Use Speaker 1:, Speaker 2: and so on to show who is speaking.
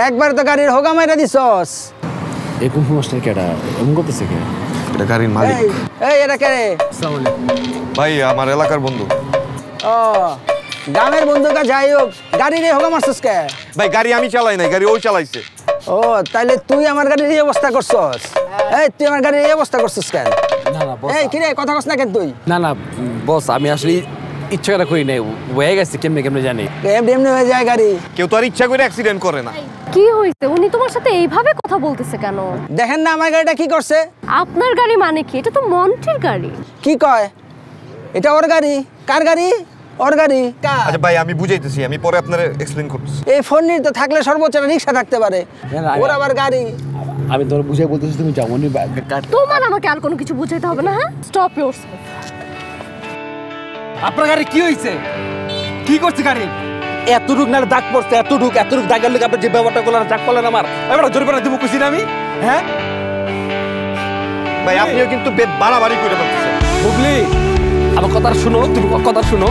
Speaker 1: একবার তো গাড়ির হোগা মাইরা দিছস।
Speaker 2: এই কুম্ভু মাস্টার কেডা এমন করতেছে কে?
Speaker 3: এটা গাড়ির মালিক।
Speaker 1: এই এটা কে রে?
Speaker 2: আসসালামু আলাইকুম
Speaker 3: ভাই আমার এলাকার বন্ধু।
Speaker 1: ও গ্রামের বন্ধু কা যাই হোক, গাড়ির হোগা মারছস কে?
Speaker 3: ভাই গাড়ি আমি চালাই নাই, গাড়ি ওই চালাইছে।
Speaker 1: ও তাইলে তুই আমার গাড়ির এই অবস্থা করছস? এই তুই আমার গাড়ির এই অবস্থা করছস কেন?
Speaker 2: না না বস
Speaker 1: এই কি রে কথা কস না কেন তুই?
Speaker 2: না না বস আমি আসলে ইচ্ছা করে করি নাই হয়ে গেছে কেমনে কেমনে জানি
Speaker 1: এমনি হয়ে যায় গাড়ি।
Speaker 3: কেউ তো আর ইচ্ছা করে অ্যাক্সিডেন্ট করে না।
Speaker 4: কি হইছে উনি তোমার সাথে এইভাবে কথা বলতেছে কেন?
Speaker 1: দেখেন না আমার গাড়িটা কি করছে?
Speaker 4: আপনার গাড়ি মানে কি? এটা তো মন্টির গাড়ি।
Speaker 1: কি কয়? এটা ওর গাড়ি? কার গাড়ি? ওর গাড়ি।
Speaker 3: আচ্ছা ভাই আমি বুঝাইতেছি, আমি পরে আপনারে এক্সপ্লেইন করতেছি।
Speaker 1: এই ফোন নিয়ে তো থাকলে সর্বোচ্চ রিক্সা থাকতে পারে, ওর আবার গাড়ি।
Speaker 2: আমি তোর বুঝাই বলতেছি তুমি যাও উনি
Speaker 4: তোমার আমাকে আর কোনো কিছু বুঝাইতে হবে না। হ্যাঁ স্টপ ইয়োরসেলফ।
Speaker 2: আপনার গাড়ি কি হইছে? কি করছে গাড়ি? এতটুক না দাগ পড়ছে, এতটুক দাগের লোক আপনি যে ব্যাপারটা করলেন দাগ করলেন আমার এবার জরিমানা দিব খুশি না আমি? হ্যাঁ
Speaker 3: ভাই আপনিও কিন্তু বাড়াবাড়ি করে ফেলতেছেন।
Speaker 2: বুঝলি আমার কথা শুনো, তুমি কথা শুনো।